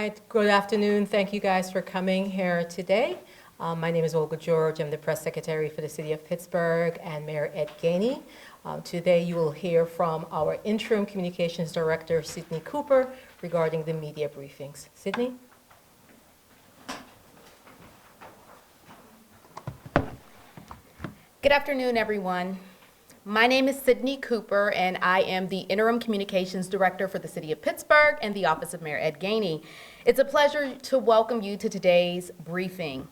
right, good afternoon. Thank you guys for coming here today. My name is Olga George. I'm the press secretary for the city of Pittsburgh and Mayor Ed Gainey. Today you will hear from our interim communications director, Cydney Cooper, regarding the media briefings. Cydney? Good afternoon, everyone. My name is Cydney Cooper, and I am the Interim Communications Director for the City of Pittsburgh and the Office of Mayor Ed Gainey. It's a pleasure to welcome you to today's briefing.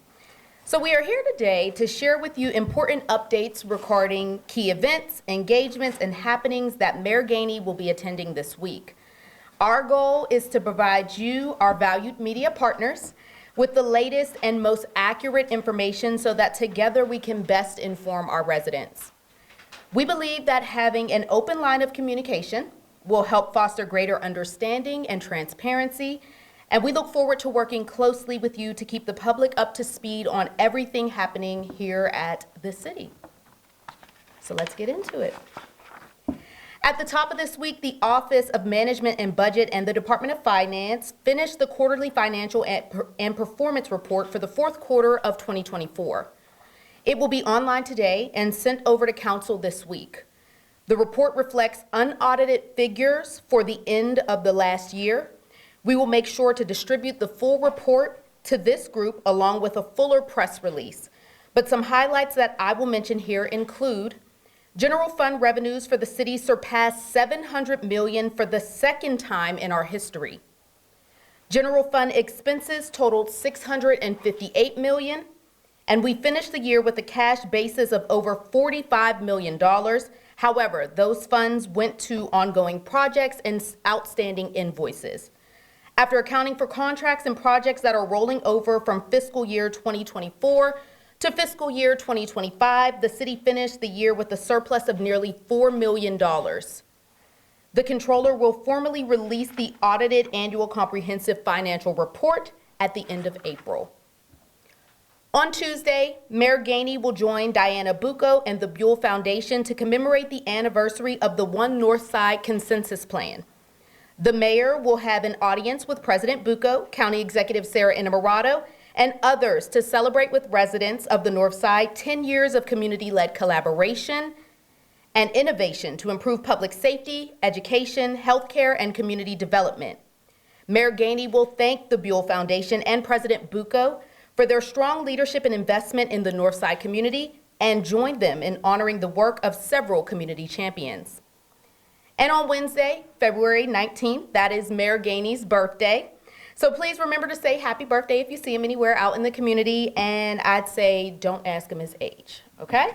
So we are here today to share with you important updates regarding key events, engagements, and happenings that Mayor Gainey will be attending this week. Our goal is to provide you, our valued media partners, with the latest and most accurate information so that together we can best inform our residents. We believe that having an open line of communication will help foster greater understanding and transparency, and we look forward to working closely with you to keep the public up to speed on everything happening here at the city. So let's get into it. At the top of this week, the Office of Management and Budget and the Department of Finance finished the quarterly financial and performance report for the fourth quarter of 2024. It will be online today and sent over to Council this week. The report reflects unaudited figures for the end of the last year. We will make sure to distribute the full report to this group along with a fuller press release. But some highlights that I will mention here include general fund revenues for the city surpassed $700 million for the second time in our history. General fund expenses totaled $658 million. And we finished the year with a cash basis of over $45 million. However, those funds went to ongoing projects and outstanding invoices. After accounting for contracts and projects that are rolling over from fiscal year 2024 to fiscal year 2025, the city finished the year with a surplus of nearly $4 million. The Comptroller will formally release the audited annual comprehensive financial report at the end of April. On Tuesday, Mayor Gainey will join Diana Bucco and the Buell Foundation to commemorate the anniversary of the One Northside Consensus Plan. The mayor will have an audience with President Bucco, County Executive Sarah Innamorato, and others to celebrate with residents of the Northside 10 years of community-led collaboration and innovation to improve public safety, education, healthcare, and community development. Mayor Gainey will thank the Buell Foundation and President Bucco for their strong leadership and investment in the Northside community and join them in honoring the work of several community champions. And on Wednesday, February 19th, that is Mayor Gainey's birthday. So please remember to say happy birthday if you see him anywhere out in the community, and I'd say don't ask him his age, okay?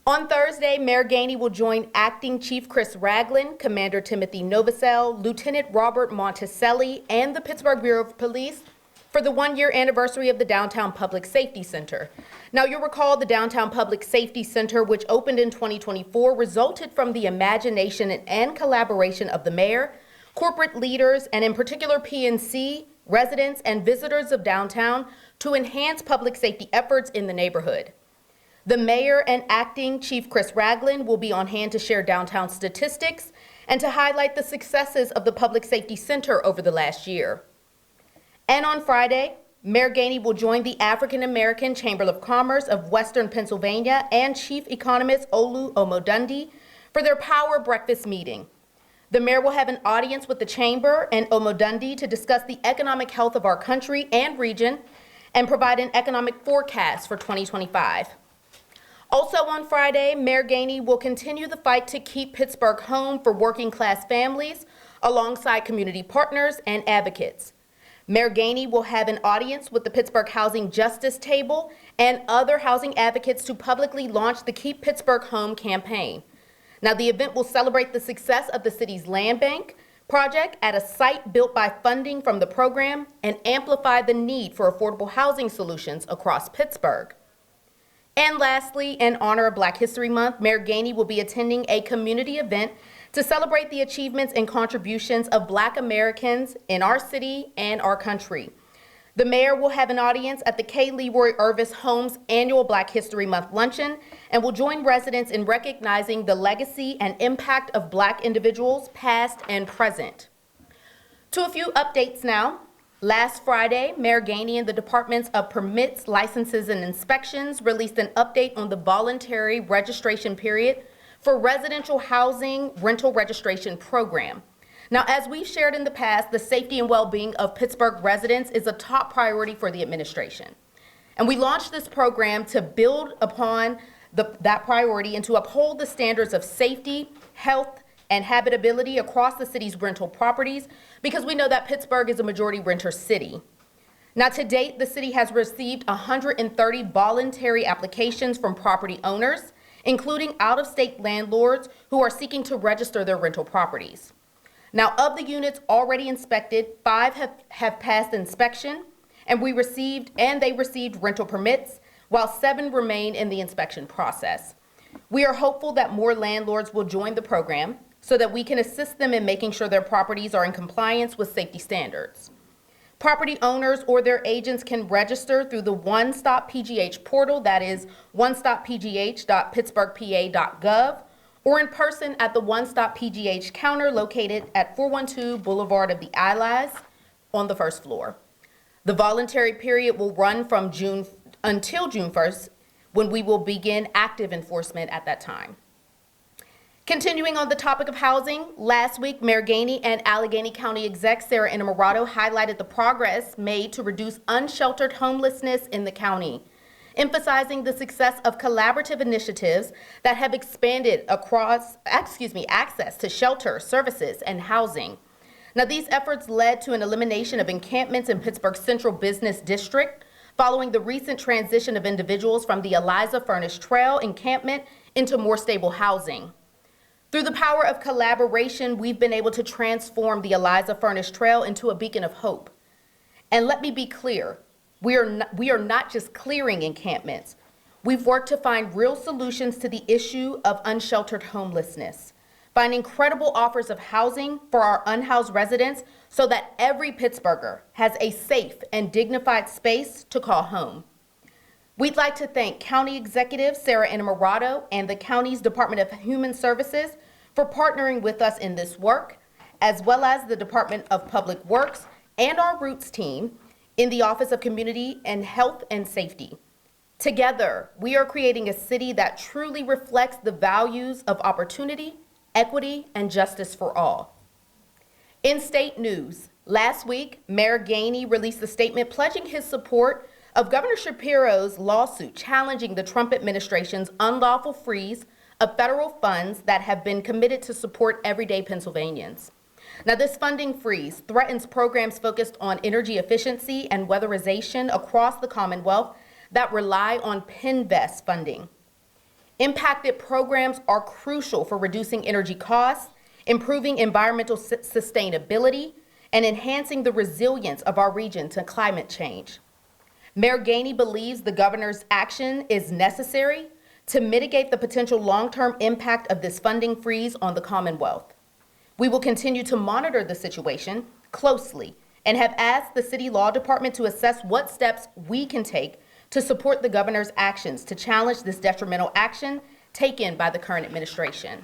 On Thursday, Mayor Gainey will join Acting Chief Chris Ragland, Commander Timothy Novosel, Lieutenant Robert Monticelli, and the Pittsburgh Bureau of Police for the one-year anniversary of the Downtown Public Safety Center. Now, you'll recall the Downtown Public Safety Center, which opened in 2024, resulted from the imagination and collaboration of the mayor, corporate leaders, and in particular PNC, residents, and visitors of downtown to enhance public safety efforts in the neighborhood. The mayor and Acting Chief Chris Ragland will be on hand to share downtown statistics and to highlight the successes of the Public Safety Center over the last year. And on Friday, Mayor Gainey will join the African American Chamber of Commerce of Western Pennsylvania and Chief Economist Olu Omodundi for their Power Breakfast meeting. The mayor will have an audience with the chamber and Omodundi to discuss the economic health of our country and region and provide an economic forecast for 2025. Also on Friday, Mayor Gainey will continue the fight to keep Pittsburgh home for working class families alongside community partners and advocates. Mayor Gainey will have an audience with the Pittsburgh Housing Justice Table and other housing advocates to publicly launch the Keep Pittsburgh Home campaign. Now, the event will celebrate the success of the city's land bank project at a site built by funding from the program and amplify the need for affordable housing solutions across Pittsburgh. And lastly, in honor of Black History Month, Mayor Gainey will be attending a community event to celebrate the achievements and contributions of Black Americans in our city and our country. The mayor will have an audience at the K. Leroy Irvis Homes annual Black History Month luncheon and will join residents in recognizing the legacy and impact of Black individuals, past and present. To a few updates now. Last Friday, Mayor Gainey and the Departments of Permits, Licenses, and Inspections released an update on the voluntary registration period for residential housing rental registration program. Now, as we've shared in the past, the safety and well-being of Pittsburgh residents is a top priority for the administration. And we launched this program to build upon that priority and to uphold the standards of safety, health, and habitability across the city's rental properties, because we know that Pittsburgh is a majority renter city. Now, to date, the city has received 130 voluntary applications from property owners, including out-of-state landlords who are seeking to register their rental properties. Now, of the units already inspected, 5 have passed inspection, and they received rental permits, while 7 remain in the inspection process. We are hopeful that more landlords will join the program so that we can assist them in making sure their properties are in compliance with safety standards. Property owners or their agents can register through the One Stop PGH portal, that is onetoppgh.pittsburghpa.gov, or in person at the One Stop PGH counter located at 412 Boulevard of the Allies on the first floor. The voluntary period will run from until June 1st, when we will begin active enforcement at that time. Continuing on the topic of housing, last week, Mayor Gainey and Allegheny County Exec Sarah Innamorato highlighted the progress made to reduce unsheltered homelessness in the county, emphasizing the success of collaborative initiatives that have expanded access to shelter, services, and housing. Now, these efforts led to an elimination of encampments in Pittsburgh's Central Business District following the recent transition of individuals from the Eliza Furnish Trail encampment into more stable housing. Through the power of collaboration, we've been able to transform the Eliza Furnish Trail into a beacon of hope. And let me be clear, we are not just clearing encampments. We've worked to find real solutions to the issue of unsheltered homelessness, finding credible offers of housing for our unhoused residents so that every Pittsburgher has a safe and dignified space to call home. We'd like to thank County Executive Sarah Innamorato and the county's Department of Human Services for partnering with us in this work, as well as the Department of Public Works and our Roots team in the Office of Community and Health and Safety. Together, we are creating a city that truly reflects the values of opportunity, equity, and justice for all. In state news, last week, Mayor Gainey released a statement pledging his support of Governor Shapiro's lawsuit challenging the Trump administration's unlawful freeze of federal funds that have been committed to support everyday Pennsylvanians. Now, this funding freeze threatens programs focused on energy efficiency and weatherization across the Commonwealth that rely on PennVest funding. Impacted programs are crucial for reducing energy costs, improving environmental sustainability, and enhancing the resilience of our region to climate change. Mayor Gainey believes the governor's action is necessary to mitigate the potential long-term impact of this funding freeze on the Commonwealth. We will continue to monitor the situation closely and have asked the City Law Department to assess what steps we can take to support the governor's actions to challenge this detrimental action taken by the current administration.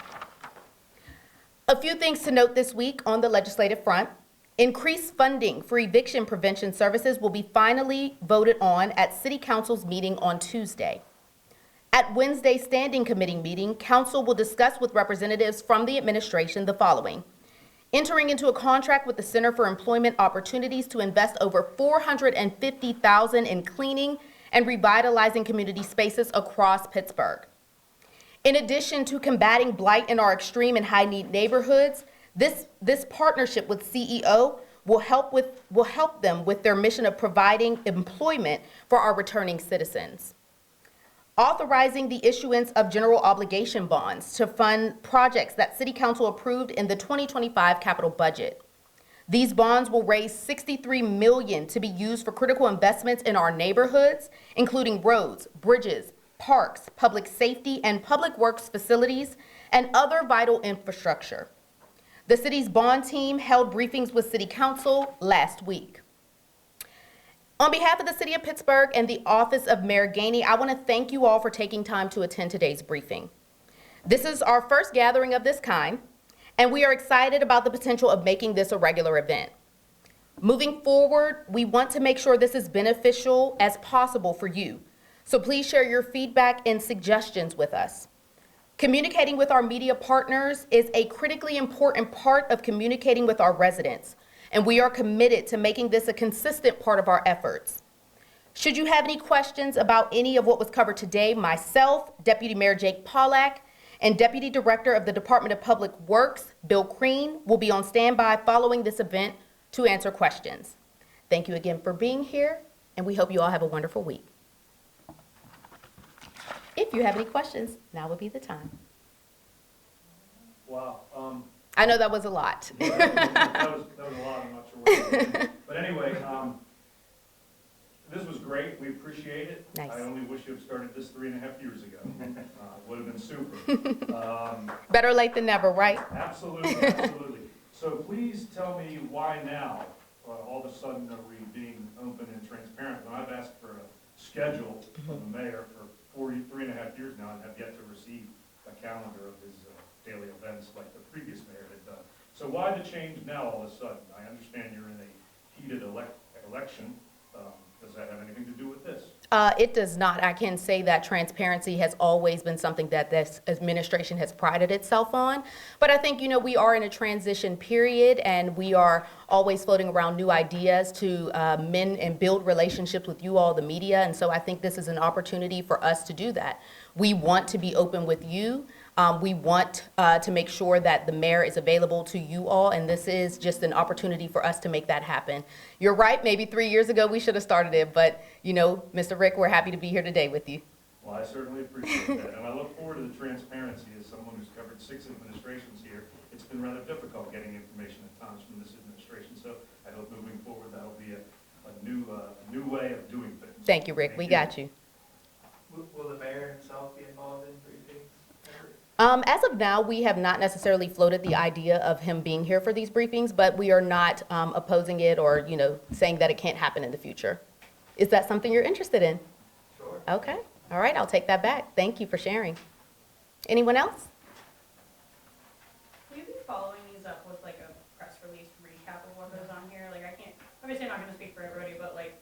A few things to note this week on the legislative front. Increased funding for eviction prevention services will be finally voted on at City Council's meeting on Tuesday. At Wednesday's Standing Committee meeting, Council will discuss with representatives from the administration the following: entering into a contract with the Center for Employment Opportunities to invest over $450,000 in cleaning and revitalizing community spaces across Pittsburgh. In addition to combating blight in our extreme and high-need neighborhoods, this partnership with CEO will help them with their mission of providing employment for our returning citizens. Authorizing the issuance of general obligation bonds to fund projects that City Council approved in the 2025 capital budget. These bonds will raise $63 million to be used for critical investments in our neighborhoods, including roads, bridges, parks, public safety, and public works facilities, and other vital infrastructure. The city's bond team held briefings with City Council last week. On behalf of the City of Pittsburgh and the Office of Mayor Gainey, I want to thank you all for taking time to attend today's briefing. This is our first gathering of this kind, and we are excited about the potential of making this a regular event. Moving forward, we want to make sure this is beneficial as possible for you. So please share your feedback and suggestions with us. Communicating with our media partners is a critically important part of communicating with our residents, and we are committed to making this a consistent part of our efforts. Should you have any questions about any of what was covered today, myself, Deputy Mayor Jake Pollack, and Deputy Director of the Department of Public Works, Bill Crean, will be on standby following this event to answer questions. Thank you again for being here, and we hope you all have a wonderful week. If you have any questions, now would be the time. Wow. I know that was a lot. that was a lot. I'm not sure what it was. But anyway, this was great. We appreciate it. Nice. I only wish you had started this 3.5 years ago. Would have been super. Better late than never, right? Absolutely, absolutely. So please tell me why now, all of a sudden, are we being open and transparent? When I've asked for a schedule from the mayor for 3.5 years now and have yet to receive a calendar of his daily events like the previous mayor had done. So why the change now all of a sudden? I understand you're in a heated election. Does that have anything to do with this? It does not. I can say that transparency has always been something that this administration has prided itself on. But I think, we are in a transition period, and we are always floating around new ideas to mend and build relationships with you all, the media. And so I think this is an opportunity for us to do that. We want to be open with you. We want to make sure that the mayor is available to you all, and this is just an opportunity for us to make that happen. You're right, maybe 3 years ago we should have started it, but Mr. Rick, we're happy to be here today with you. Well, I certainly appreciate that, and I look forward to the transparency. As someone who's covered 6 administrations here, it's been rather difficult getting information at times from this administration, so I hope moving forward that'll be a new way of doing things. Thank you, Rick. We got you. Will the mayor himself be involved in briefings? As of now, we have not necessarily floated the idea of him being here for these briefings, but we are not opposing it or, saying that it can't happen in the future. Is that something you're interested in? Sure. Okay. All right. I'll take that back. Thank you for sharing. Anyone else? Will you be following these up with like a press release recap of what goes on here? Like obviously I'm not gonna speak for everybody, but like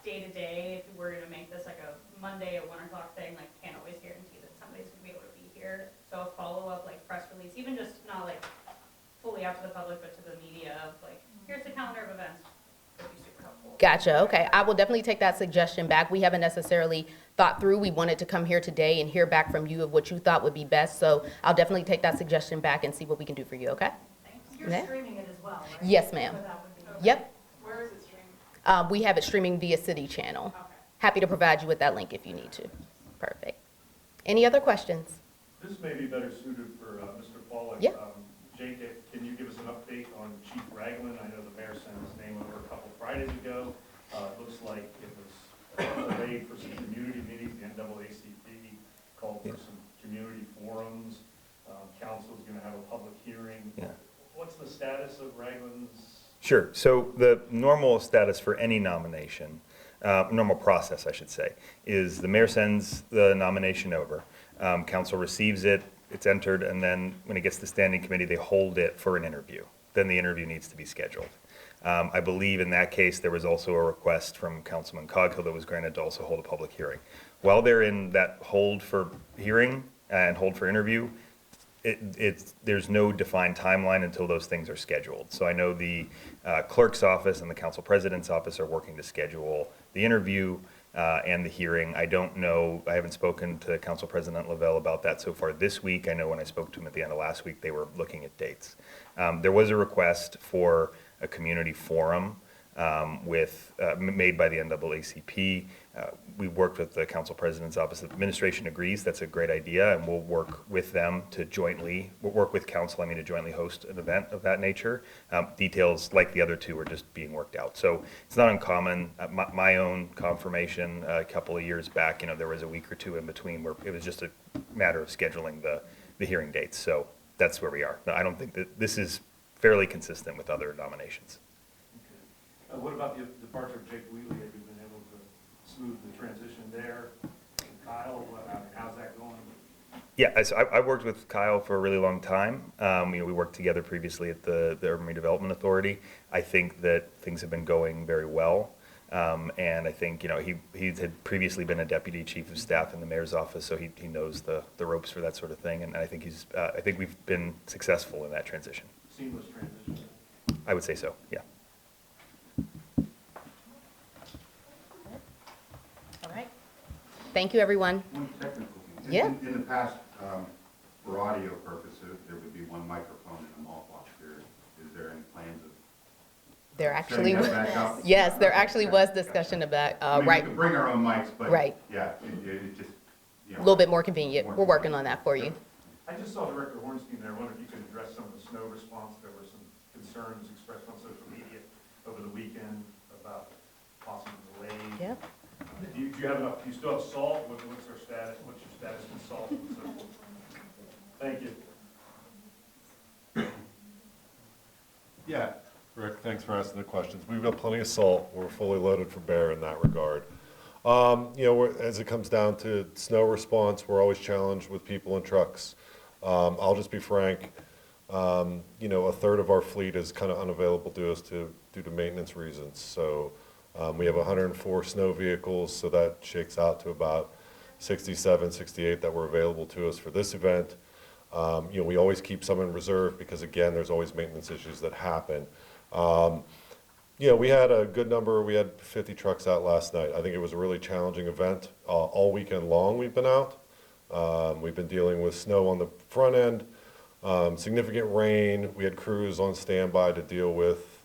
day to day, if we're gonna make this like a Monday at 1 o'clock thing, like can't always guarantee that somebody's gonna be able to be here. So a follow-up like press release, even just not like fully out to the public, but to the media of like, here's the calendar of events, would be super helpful. Gotcha. Okay. I will definitely take that suggestion back. We haven't necessarily thought through. We wanted to come here today and hear back from you of what you thought would be best. So I'll definitely take that suggestion back and see what we can do for you. Okay? Thanks. You're Yeah. streaming it as well, right? Yes, ma'am. So that would be- Yep. Where is it streamed? We have it streaming via City Channel. Okay. Happy to provide you with that link if you need to. Perfect. Any other questions? This may be better suited for Mr. Pollack. Yeah. Jake, can you give us an update on Chief Ragland? I know the mayor sent his name over a couple Fridays ago. It looks like it was delayed for some community meetings. The NAACP called for some community forums. Council's going to have a public hearing. Yeah. What's the status of Ragland's? Sure. So the normal status for any nomination, normal process, I should say, is the mayor sends the nomination over. Council receives it, it's entered, and then when it gets to standing committee, they hold it for an interview. Then the interview needs to be scheduled. I believe in that case, there was also a request from Councilman Coghill that was granted to also hold a public hearing. While they're in that hold for hearing and hold for interview, there's no defined timeline until those things are scheduled. So I know the clerk's office and the council president's office are working to schedule the interview and the hearing. I don't know, I haven't spoken to Council President Lavelle about that so far this week. I know when I spoke to him at the end of last week, they were looking at dates. There was a request for a community forum made by the NAACP. We worked with the council president's office. The administration agrees that's a great idea, and we'll work with them to work with council, to jointly host an event of that nature. Details like the other two are just being worked out. So it's not uncommon. My own confirmation a couple of years back, there was a week or two in between where it was just a matter of scheduling the hearing dates. So that's where we are. I don't think that this is fairly consistent with other nominations. What about the departure of Jake Wheatley? Have you been able to smooth the transition there? And Kyle, how's that going? Yeah, so I've worked with Kyle for a really long time. We worked together previously at the Urban Redevelopment Authority. I think that things have been going very well. And I think, he had previously been a deputy chief of staff in the mayor's office, so he knows the ropes for that sort of thing. And I think I think we've been successful in that transition. Seamless transition. I would say so, yeah. All right. Thank you, everyone. One technical thing. Yeah. In the past, for audio purposes, there would be one microphone in the malt box here. Is there any plans of There actually, setting that back up? yes, there actually was discussion about, I mean, right, we could bring our own mics, but. Right. Yeah, it just, a little bit more convenient. We're working on that for you. I just saw Director Hornstein there. I wonder if you could address some of the snow response. There were some concerns expressed on social media over the weekend about possible delays. Yeah. Do you have enough, do you still have salt? What's our status? What's your status with salt and so forth? Thank you. Yeah, Rick, thanks for asking the questions. We've got plenty of salt. We're fully loaded for bear in that regard. As it comes down to snow response, we're always challenged with people and trucks. I'll just be frank, a third of our fleet is kind of unavailable to us due to maintenance reasons. So we have 104 snow vehicles, so that shakes out to about 67, 68 that were available to us for this event. We always keep some in reserve because, again, there's always maintenance issues that happen. We had a good number. We had 50 trucks out last night. I think it was a really challenging event. All weekend long we've been out. We've been dealing with snow on the front end, significant rain. We had crews on standby to deal with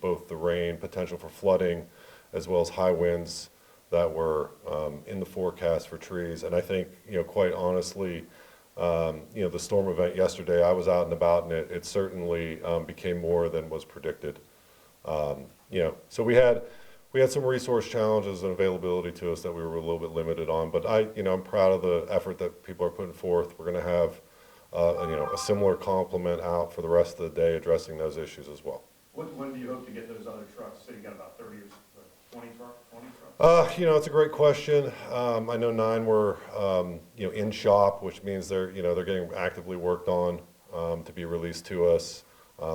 both the rain, potential for flooding, as well as high winds that were in the forecast for trees. And I think, quite honestly, the storm event yesterday, I was out and about, and it certainly became more than was predicted. So we had some resource challenges and availability to us that we were a little bit limited on. But I'm proud of the effort that people are putting forth. We're going to have a similar complement out for the rest of the day addressing those issues as well. When do you hope to get those other trucks? So you got about 30 or 20 trucks? It's a great question. I know 9 were, in shop, which means they're getting actively worked on to be released to us.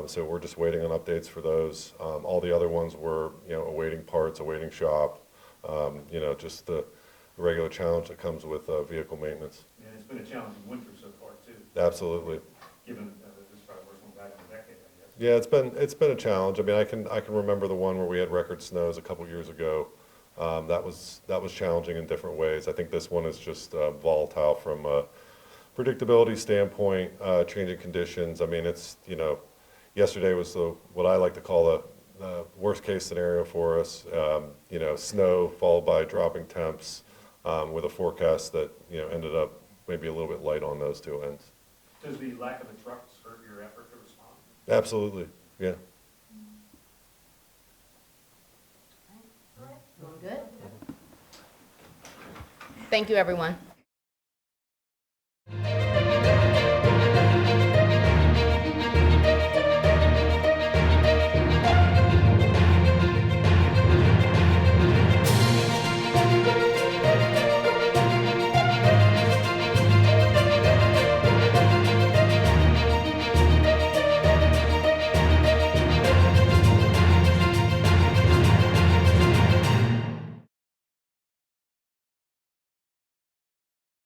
So we're just waiting on updates for those. All the other ones were, awaiting parts, awaiting shop. Just the regular challenge that comes with vehicle maintenance. Yeah, it's been a challenging winter so far too. Absolutely. Given this is probably the worst one back in a decade, I guess. Yeah, it's been a challenge. I mean, I can remember the one where we had record snows a couple years ago. That was challenging in different ways. I think this one is just volatile from a predictability standpoint, changing conditions. I mean, it's yesterday was what I like to call the worst case scenario for us. Snow followed by dropping temps, with a forecast that ended up maybe a little bit light on those two ends. Does the lack of the trucks hurt your effort to respond? Absolutely, yeah. Doing good? Thank you, everyone.